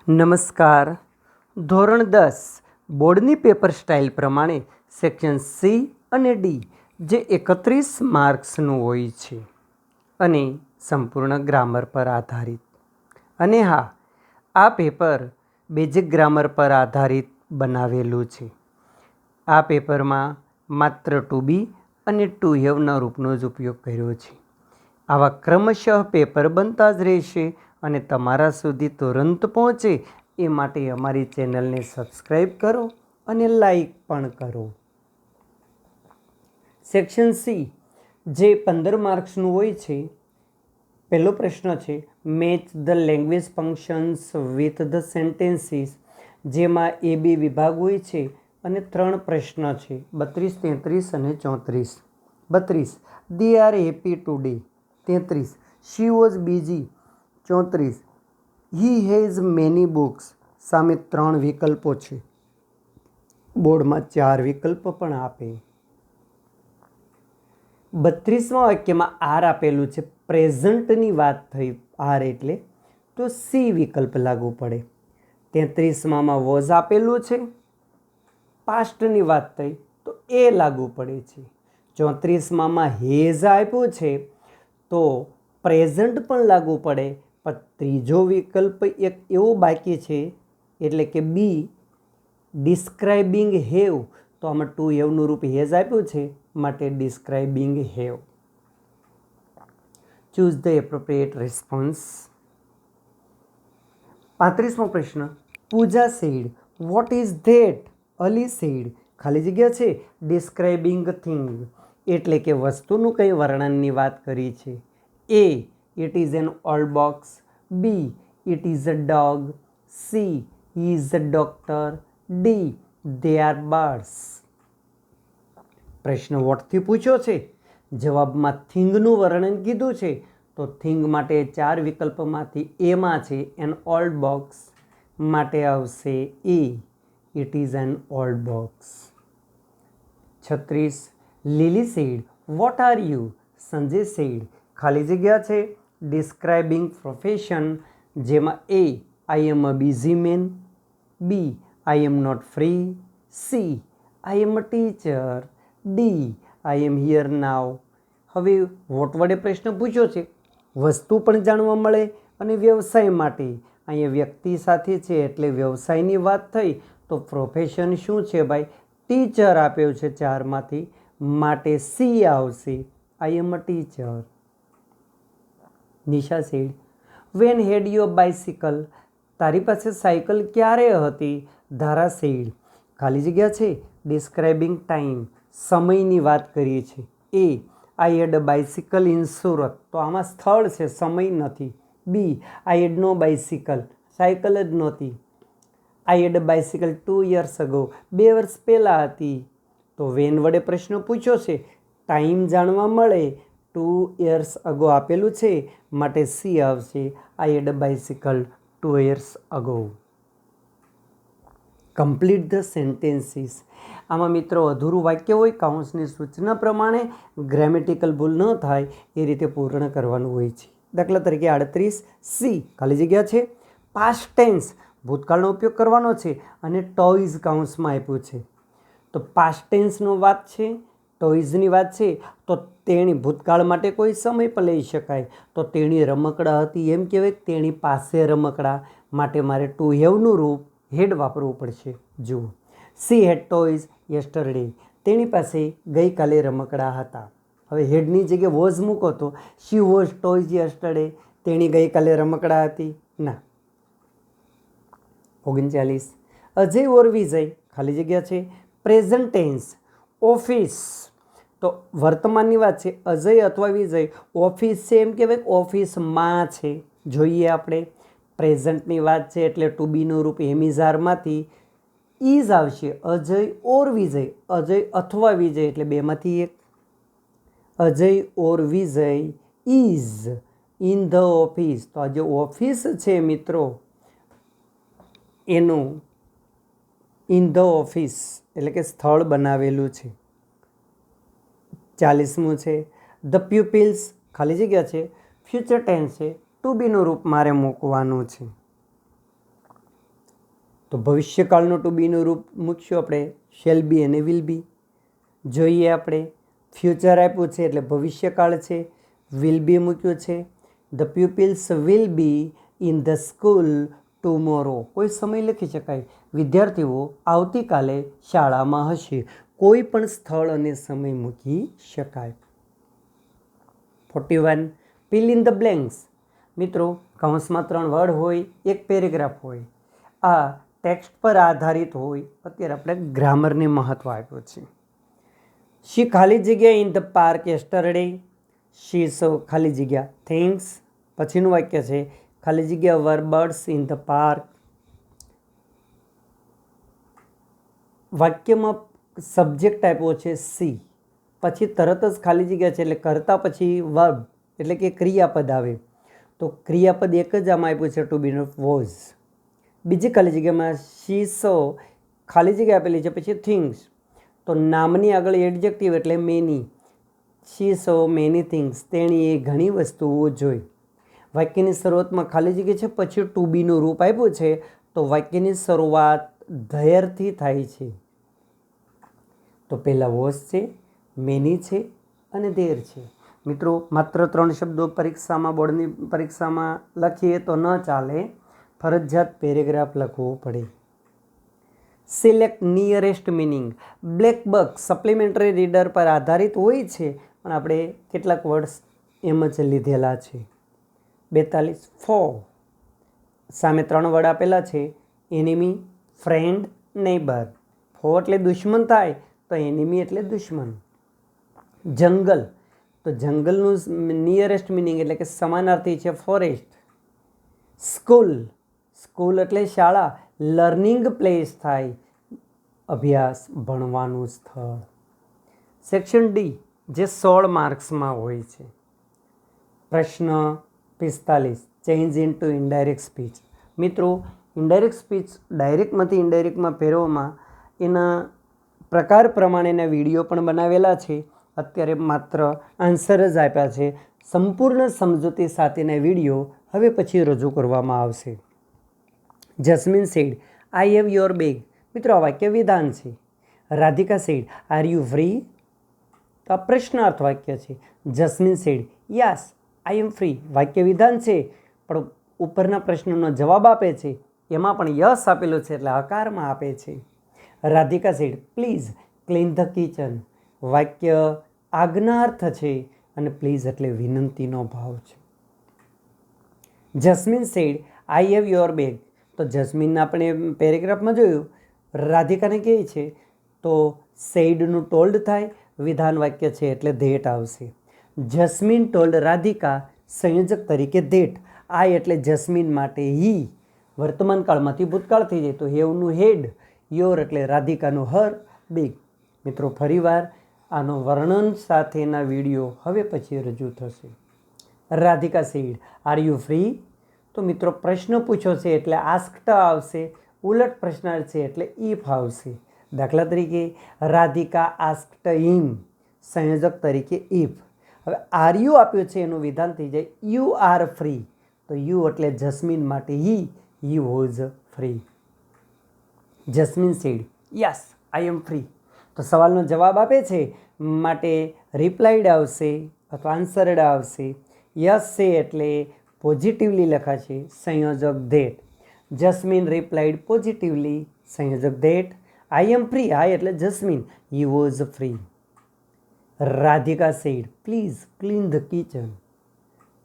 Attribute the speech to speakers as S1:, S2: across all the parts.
S1: નમસ્કાર. ધોરણ 10 બોર્ડની પેપર સ્ટાઇલ પ્રમાણે સેક્શન સી અને ડી જે 31 માર્ક્સનું હોય છે અને સંપૂર્ણ ગ્રામર પર આધારિત. અને હા, આ પેપર બેઝિક ગ્રામર પર આધારિત બનાવેલું છે. આ પેપરમાં માત્ર ટુ બી અને ટુ હેવના રૂપનો જ ઉપયોગ કર્યો છે. આવા ક્રમશઃ પેપર બનતા જ રહેશે અને તમારા સુધી તુરંત પહોંચે એ માટે અમારી ચેનલને સબસ્ક્રાઈબ કરો અને લાઈક પણ કરો. સેક્શન સી જે 15 માર્ક્સનું હોય છે. પહેલો પ્રશ્ન છે match the language functions with the sentences, જેમાં એ બી વિભાગ હોય છે અને 3 પ્રશ્ન છે 32, 33 અને 34. 32 they are happy today. 33 she was busy. 34 he has many books. સામે 3 વિકલ્પો છે. બોર્ડમાં 4 વિકલ્પ પણ આપે. 32મા વાક્યમાં આર આપેલું છે, પ્રેઝન્ટની વાત થઈ આર એટલે તો સી વિકલ્પ લાગુ પડે. 33માં વોઝ આપેલું છે, પાસ્ટની વાત થઈ તો એ લાગુ પડે છે. 34માં હેઝ આપ્યું છે તો પ્રેઝન્ટ પણ લાગુ પડે. પણ ત્રીજો વિકલ્પ એક એવો બાકી છે એટલે કે બી ડિસ્ક્રાઇબિંગ હેવ, તો આમાં ટુ હેવનું રૂપ હેઝ આપ્યું છે માટે describing have. Choose the appropriate response. 35મો પ્રશ્ન Pooja said what is that. Ali said ખાલી જગ્યા છે ડિસ્ક્રાઇબિંગ થિંગ એટલે કે વસ્તુનું કંઈ વર્ણનની વાત કરી છે. A it is an old box. B it is a dog. C he is a doctor. D they are birds. પ્રશ્ન વોટથી પૂછ્યો છે. જવાબમાં થિંગનું વર્ણન કીધું છે તો થિંગ માટે 4 વિકલ્પમાંથી એમાં છે એન ઓલ્ડ બોક્સ માટે આવશે A it is an old box. 36 Lili said what are you. Sanjay said ખાલી જગ્યા છે ડિસ્ક્રાઇબિંગ પ્રોફેશન, જેમાં A I am a busy man. B I am not free. C I am a teacher. D I am here now. હવે what વડે પ્રશ્ન પૂછ્યો છે, વસ્તુ પણ જાણવા મળે અને વ્યવસાય માટે અહીંયા વ્યક્તિ સાથે છે એટલે વ્યવસાયની વાત થઈ તો પ્રોફેશન શું છે ભાઈ, ટીચર આપ્યો છે 4માંથી માટે સી આવશે I am a teacher. Nisha said when had your bicycle. તારી પાસે સાયકલ ક્યારે હતી. ધારા સેડ ખાલી જગ્યા છે ડિસ્ક્રાઇબિંગ ટાઈમ, સમયની વાત કરીએ છીએ. એ આઈ had a bicycle in Surat, તો આમાં સ્થળ છે સમય નથી. બી આઈ હેડ નો બાઇસિકલ, સાયકલ જ નહોતી. આઈ had a bicycle 2 years ago, 2 વર્ષ પહેલાં હતી. તો વેન વડે પ્રશ્ન પૂછ્યો છે, ટાઈમ જાણવા મળે 2 years ago આપેલું છે માટે સી આવશે I had a bicycle 2 years ago. Complete the sentences. આમાં મિત્રો અધૂરું વાક્ય હોય કાઉન્સની સૂચના પ્રમાણે ગ્રામેટિકલ ભૂલ ન થાય એ રીતે પૂર્ણ કરવાનું હોય છે. દાખલા તરીકે 38 સી ખાલી જગ્યા છે પાસ્ટ ટેન્સ, ભૂતકાળનો ઉપયોગ કરવાનો છે અને ટોયઝ કાઉન્સમાં આપ્યું છે. તો પાસ્ટ ટેન્સનો વાત છે, ટોયઝની વાત છે તો તેણી ભૂતકાળ માટે કોઈ સમય પણ લઈ શકાય. તો તેણી રમકડા હતી એમ કહેવાય તેણી પાસે રમકડા માટે મારે ટુ હેવનું રૂપ હેડ વાપરવું પડશે. જુઓ સી હેડ ટોયઝ યસ્ટરડે, તેણી પાસે ગઈકાલે રમકડા હતા. હવે હેડની જગ્યાએ વોઝ મૂકો તો શી વોઝ ટોયઝ યસ્ટરડે, તેણી ગઈકાલે રમકડા હતી ના. 39 અજય ઓર વિજય ખાલી જગ્યા છે પ્રેઝન્ટ ટેન્સ. ઓફિસ તો વર્તમાનની વાત છે, અજય અથવા વિજય ઓફિસ છે એમ કહેવાય ઓફિસમાં છે. જોઈએ આપણે પ્રેઝન્ટની વાત છે એટલે ટુ બીનું રૂપ હેમિઝારમાંથી ઇઝ આવશે. અજય ઓર વિજય, અજય અથવા વિજય એટલે બેમાંથી એક. અજય ઓર વિજય ઇઝ ઇન ધ ઓફિસ, તો આ જે ઓફિસ છે મિત્રો એનું ઇન ધ ઓફિસ એટલે કે સ્થળ બનાવેલું છે. 40મું છે ધ પ્યુપિલ્સ ખાલી જગ્યા છે ફ્યુચર ટેન્સ છે ટુ બીનું રૂપ મારે મૂકવાનું છે. તો ભવિષ્યકાળનું ટુ બીનું રૂપ મૂકશું આપણે શેલ બી અને વિલ બી. જોઈએ આપણે ફ્યુચર આપ્યું છે એટલે ભવિષ્યકાળ છે, વિલ બી મૂક્યું છે. The pupils will be in the school tomorrow. કોઈ સમય લખી શકાય, વિદ્યાર્થીઓ આવતીકાલે શાળામાં હશે. કોઈ પણ સ્થળ અને સમય મૂકી શકાય. 41 ફિલ ઇન ધ બ્લેન્ક્સ. મિત્રો કૌંસમાં 3 વર્ડ હોય, એક પેરેગ્રાફ હોય. આ ટેક્સ્ટ પર આધારિત હોય. અત્યારે આપણે ગ્રામરને મહત્વ આપ્યું છે. શી ખાલી જગ્યા ઇન ધ પાર્ક યસ્ટરડે. શી સો ખાલી જગ્યા થિંગ્સ. પછીનું વાક્ય છે ખાલી જગ્યા વર બર્ડ્સ ઇન ધ પાર્ક. વાક્યમાં સબ્જેક્ટ આપ્યો છે સી, પછી તરત જ ખાલી જગ્યા છે એટલે કરતા પછી વર્બ એટલે કે ક્રિયાપદ આવે. તો ક્રિયાપદ એક જ આમાં આપ્યું છે ટુ બીનું વોઝ. બીજી ખાલી જગ્યામાં શી સો ખાલી જગ્યા આપેલી છે પછી થિંગ્સ. તો નામની આગળ એડજેક્ટિવ એટલે મેની. શી સો મેની થિંગ્સ. તેણીએ ઘણી વસ્તુઓ જોઈ. વાક્યની શરૂઆતમાં ખાલી જગ્યા છે પછી ટુ બીનું રૂપ આપ્યું છે. તો વાક્યની શરૂઆત ધેરથી થાય છે. તો પહેલાં વોઝ છે, મેની છે અને ધેર છે. મિત્રો માત્ર 3 શબ્દો પરીક્ષામાં બોર્ડની પરીક્ષામાં લખીએ તો ન ચાલે, ફરજિયાત પેરેગ્રાફ લખવો પડે. Select nearest meaning. Black buck supplementary reader પર આધારિત હોય છે, પણ આપણે કેટલાક વર્ડ્સ એમ જ લીધેલા છે. 42 ફો. સામે 3 વર્ડ આપેલા છે, એનિમી, ફ્રેન્ડ, નેબર. ફો એટલે દુશ્મન થાય તો એનિમી એટલે દુશ્મન. જંગલ, તો જંગલનું નિયરેસ્ટ મિનિંગ એટલે કે સમાનાર્થી છે ફોરેસ્ટ. સ્કૂલ, સ્કૂલ એટલે શાળા, લર્નિંગ પ્લેસ થાય, અભ્યાસ ભણવાનું સ્થળ. સેક્શન ડી જે 16 માર્ક્સમાં હોય છે. પ્રશ્ન 45 ચેન્જ ઇનટુ ઇનડાયરેક્ટ સ્પીચ. મિત્રો ઇનડાયરેક્ટ સ્પીચ ડાયરેક્ટમાંથી ઇનડાયરેક્ટમાં ફેરવવામાં એના પ્રકાર પ્રમાણેના વિડીયો પણ બનાવેલા છે. અત્યારે માત્ર આન્સર જ આપ્યા છે. સંપૂર્ણ સમજૂતી સાથેના વિડીયો હવે પછી રજૂ કરવામાં આવશે. Jasmine said I have your bag. મિત્રો આ વાક્ય વિધાન છે. Radhika said are you free. તો આ પ્રશ્નાર્થ વાક્ય છે. Jasmine said yes I am free. વાક્ય વિધાન છે પણ ઉપરના પ્રશ્નનો જવાબ આપે છે એમાં પણ યસ આપેલું છે એટલે હકારમાં આપે છે. Radhika said please clean the kitchen. વાક્ય આજ્ઞાર્થ છે અને પ્લીઝ એટલે વિનંતીનો ભાવ છે. Jasmine said I have your bag. તો જસ્મીન આપણે પેરેગ્રાફમાં જોયું, રાધિકાને કહે છે તો સેડનું ટોલ્ડ થાય, વિધાન વાક્ય છે એટલે ધેટ આવશે. જસ્મીન ટોલ્ડ રાધિકા, સંયોજક તરીકે ધેટ. આઈ એટલે જસ્મીન માટે હી, વર્તમાન કાળમાંથી ભૂતકાળ થઈ જાય તો હેવનું હેડ, યોર એટલે રાધિકાનું હર, બેગ. મિત્રો ફરીવાર આનો વર્ણન સાથેના વિડીયો હવે પછી રજૂ થશે. Radhika said are you free. તો મિત્રો પ્રશ્ન પૂછ્યો છે એટલે આસ્ક્ડ આવશે, ઉલટ પ્રશ્નાર્થ છે એટલે ઇફ આવશે. દાખલા તરીકે રાધિકા આસ્ક્ડ હિમ, સંયોજક તરીકે ઇફ. હવે આર યુ આપ્યું છે એનું વિધાન થઈ જાય યુ આર ફ્રી. તો યુ એટલે જસ્મીન માટે he, you was free. Jasmine said yes I am free. તો સવાલનો જવાબ આપે છે માટે રિપ્લાઇડ આવશે અથવા આન્સર્ડ આવશે. યસ છે એટલે પોઝિટિવલી લખાશે, સંયોજક ધેટ. જસ્મીન રિપ્લાઇડ પોઝિટિવલી, સંયોજક that. I am free, I એટલે Jasmine, he was free. Radhika said please clean the kitchen.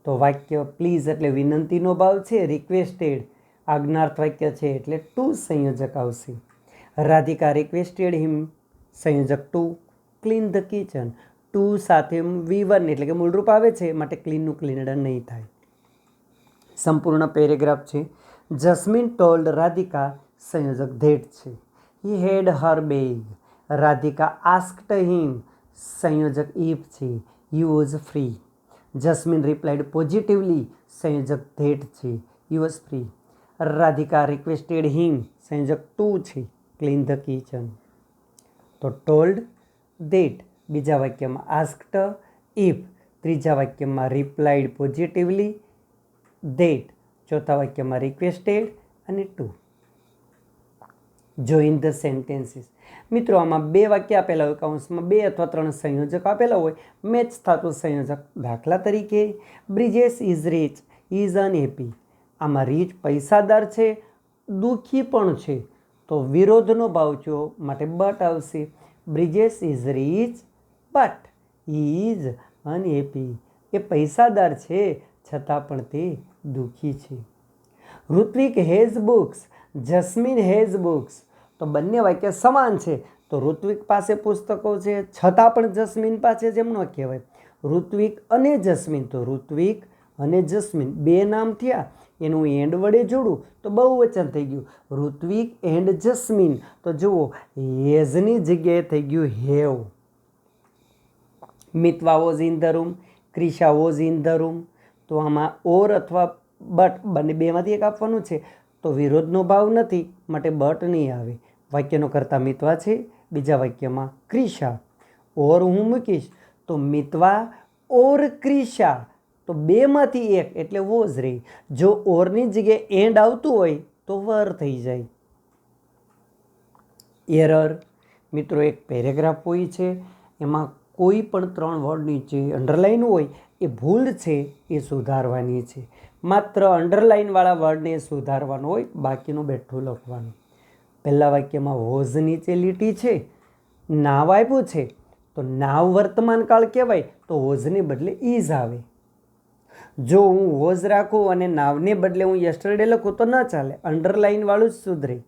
S1: તો વાક્ય પ્લીઝ એટલે વિનંતીનો ભાવ છે, રિક્વેસ્ટેડ આજ્ઞાર્થ વાક્ય છે એટલે ટુ સંયોજક આવશે. રાધિકા રિક્વેસ્ટેડ હિમ, સંયોજક to. Clean the kitchen, to સાથે V1 એટલે કે મૂળરૂપ આવે છે માટે ક્લીનનું ક્લીનડ નહીં થાય. સંપૂર્ણ પેરેગ્રાફ છે. જસ્મીન ટોલ્ડ રાધિકા, સંયોજક ધેટ છે. He had her bag. Radhika asked him, સંયોજક ઇફ છે. He was free. Jasmine replied positively, સંયોજક ધેટ છે. He was free. Radhika requested him, સંયોજક ટુ છે. Clean the kitchen. તો ટોલ્ડ, ધેટ બીજા વાક્યમાં, આસ્ક્ડ, ઇફ ત્રીજા વાક્યમાં, રિપ્લાઇડ પોઝિટિવલી, ધેટ ચોથા વાક્યમાં, રિક્વેસ્ટેડ અને ટુ. Join the sentences. મિત્રો આમાં બે વાક્ય આપેલા હોય, કૌંસમાં 2 અથવા 3 સંયોજક આપેલા હોય, મેચ થતું સંયોજક. દાખલા તરીકે Brijesh is rich is unhappy. આમાં રીચ પૈસાદાર છે, દુઃખી પણ છે, તો વિરોધનો ભાવ થયો માટે બટ આવશે. Brijesh is rich but he is unhappy. એ પૈસાદાર છે છતાં પણ તે દુઃખી છે. Hrithik has books Jasmine has books. તો બંને વાક્ય સમાન છે, તો ઋત્વિક પાસે પુસ્તકો છે છતાં પણ જસ્મીન પાસે જેમ ન કહેવાય. ઋત્વિક અને જસ્મીન, તો ઋત્વિક અને જસ્મીન બે નામ થયા, એનું એન્ડ વડે જોડું તો બહુવચન થઈ ગયું. Hrithik and jasmine. તો જુઓ હેઝની જગ્યાએ થઈ ગયું have. Mitva was in the room, Krisha was in the room. તો આમાં ઓર અથવા બટ બંને બેમાંથી એક આપવાનું છે, તો વિરોધનો ભાવ નથી માટે બટ નહીં આવે. વાક્યનો કરતા મિતવા છે, બીજા વાક્યમાં ક્રિશા. ઓર હું મૂકીશ તો મિતવા ઓર ક્રિશા, તો બેમાંથી એક એટલે વોઝ રહી. જો ઓરની જગ્યાએ એન્ડ આવતું હોય તો વર થઈ જાય. એરર. મિત્રો એક પેરેગ્રાફ હોય છે, એમાં કોઈ પણ 3 વર્ડ નીચે અંડરલાઈન હોય એ ભૂલ છે, એ સુધારવાની છે. માત્ર અંડરલાઈનવાળા વર્ડને સુધારવાનો હોય, બાકીનું બેઠું લખવાનું. પહેલા વાક્યમાં વોઝ નીચે લીટી છે, નાવ આપ્યું છે, તો નાવ વર્તમાન કાળ કહેવાય, તો વોઝને બદલે ઇઝ આવે. જો હું વોઝ રાખું અને નાવને બદલે હું યસ્ટરડે લખું તો ન ચાલે, અંડરલાઈનવાળું જ સુધરે.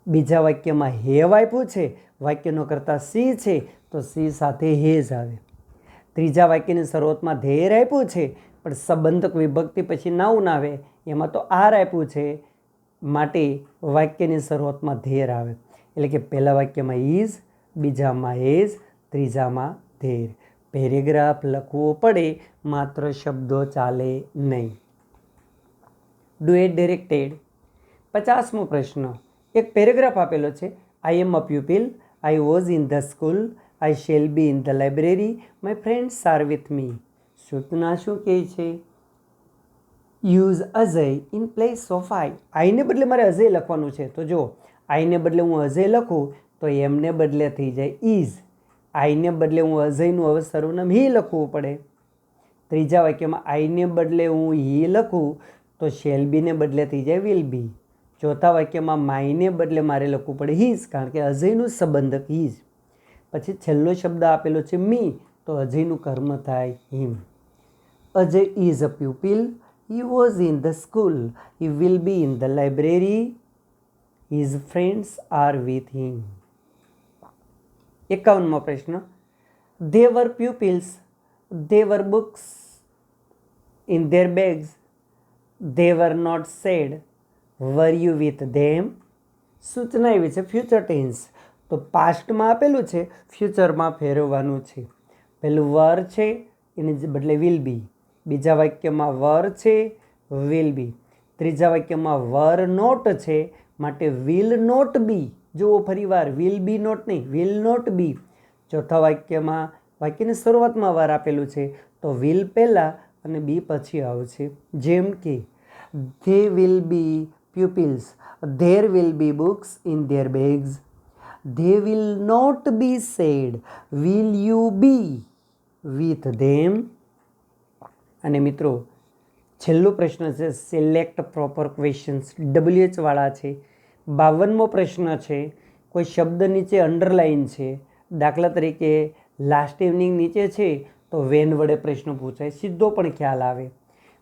S1: બીજા વાક્યમાં હેવ આપ્યું છે, વાક્યનો કરતા સી છે, તો સી સાથે હેઝ આવે. ત્રીજા વાક્યની શરૂઆતમાં ધેર આપ્યું છે, પણ સંબંધક વિભક્તિ પછી નાઉન આવે, એમાં તો આર આપ્યું છે, માટે વાક્યની શરૂઆતમાં ધેર આવે. એટલે કે પહેલા વાક્યમાં ઇઝ, બીજામાં હેઝ, ત્રીજામાં ધેર. પેરેગ્રાફ લખવો પડે, માત્ર શબ્દો ચાલે નહીં. ડુએટ ડિરેક્ટેડ. 50મો પ્રશ્ન. એક પેરેગ્રાફ આપેલો છે. I am a pupil, I was in the school, I shall be in the library, my friends are with me. સૂચના શું કહે છે? Use Ajay in place of I. આઈને બદલે મારે અજય લખવાનું છે, તો જો આઈને બદલે હું અજય લખું તો એમને બદલે થઈ જાય ઇઝ. આઈને બદલે હું અજયનું હવે સર્વનામ હી લખવું પડે. ત્રીજા વાક્યમાં આઈને બદલે હું હી લખું તો શેલ બીને બદલે થઈ જાય વિલ બી. ચોથા વાક્યમાં માયને બદલે મારે લખવું પડે હીઝ, કારણ કે અજયનું સંબંધક હીઝ. પછી છેલ્લો શબ્દ આપેલો છે મી, તો અજયનું કર્મ થાય him. Ajay is a pupil, he was in the school, he will be in the library, his friends are with him. 51મો પ્રશ્ન. They were pupils, they were books in their bags, they were not sad, were you with them. સૂચના એવી છે future tense, તો પાસ્ટમાં આપેલું છે, ફ્યુચરમાં ફેરવવાનું છે. પેલું વર છે, એને બદલે વિલ બી. બીજા વાક્યમાં વર છે, વિલ બી. ત્રીજા વાક્યમાં વર નોટ છે, માટે વિલ નોટ બી. જુઓ ફરીવાર વિલ બી નોટ નહીં, વિલ નોટ બી. ચોથા વાક્યમાં વાક્યની શરૂઆતમાં વર આપેલું છે, તો વિલ પહેલાં અને બી પછી આવશે. જેમ કે they will be pupils, there will be books in their bags, they will not be sad, will you be with them. અને મિત્રો છેલ્લો પ્રશ્ન છે સિલેક્ટ પ્રોપર ક્વેશ્ચન્સ, WH વાળા છે. 52મો પ્રશ્ન છે. કોઈ શબ્દ નીચે અંડરલાઇન છે, દાખલા તરીકે લાસ્ટ ઇવનિંગ નીચે છે, તો વેન વડે પ્રશ્ન પૂછાય, સીધો પણ ખ્યાલ આવે.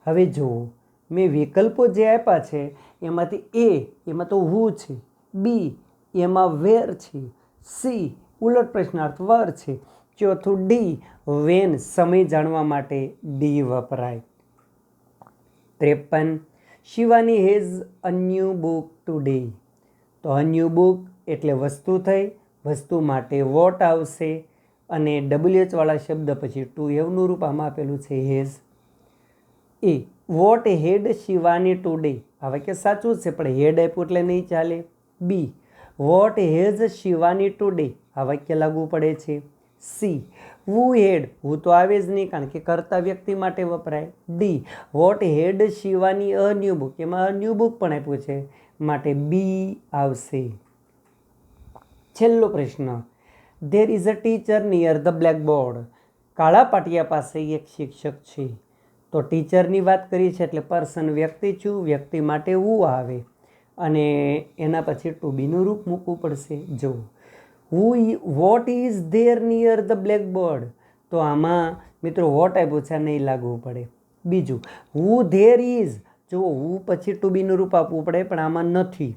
S1: હવે જુઓ મેં વિકલ્પો જે આપ્યા છે એમાંથી એમાં તો હુ છે, બી એમાં વેર છે, સી ઉલટ પ્રશ્નાર્થ વર છે, ચોથું ડી વેન સમય જાણવા માટે ડી વપરાય. 53. Shivani has a new book today. તો અ ન્યૂ બુક એટલે વસ્તુ થઈ, વસ્તુ માટે વોટ આવશે, અને WH વાળા શબ્દ પછી ટુ એવનું રૂપ આમાં આપેલું છે has. A vote head Shivani today, આ વાક્ય સાચું છે પણ હેડ આપ્યું એટલે નહીં ચાલે. B what has Shivani today, આ વાક્ય લાગુ પડે છે. સી હુ હેડ, હું તો આવે જ નહીં કારણ કે કર્તા વ્યક્તિ માટે વપરાય. D vote head Shivani a new book, એમાં અ ન્યૂ બુક પણ આપ્યું છે, માટે બી આવશે. છેલ્લો પ્રશ્ન, there is a teacher near the blackboard. કાળા પાટિયા પાસે એક શિક્ષક છે. તો ટીચરની વાત કરી છે એટલે પર્સન વ્યક્તિ છું, વ્યક્તિ માટે હું આવે અને એના પછી ટુ બીનું રૂપ મૂકવું પડશે. જો what is there near the blackboard, તો આમાં મિત્રો વોટ આપ્યું છે નહીં લાગવું પડે. બીજું હુ ધેર ઇઝ, જો હું પછી ટુ બીનું રૂપ આપવું પડે પણ આમાં નથી.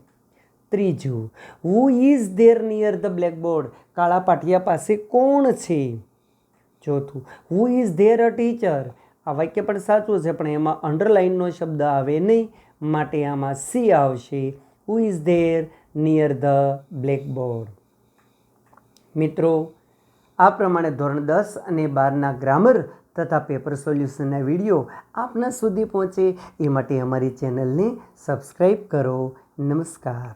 S1: ત્રીજું who is there near the blackboard, કાળા પાટિયા પાસે કોણ છે. ચોથું who is there a teacher, આ વાક્ય પણ સાચું છે પણ એમાં અંડરલાઇનનો શબ્દ આવે નહીં માટે આમાં સી આવશે. Who is there near the blackboard. મિત્રો આ પ્રમાણે ધોરણ 10 અને 12ના ગ્રામર તથા પેપર સોલ્યુશનના વિડીયો આપના સુધી પહોંચે એ માટે અમારી ચેનલને સબસ્ક્રાઈબ કરો. નમસ્કાર.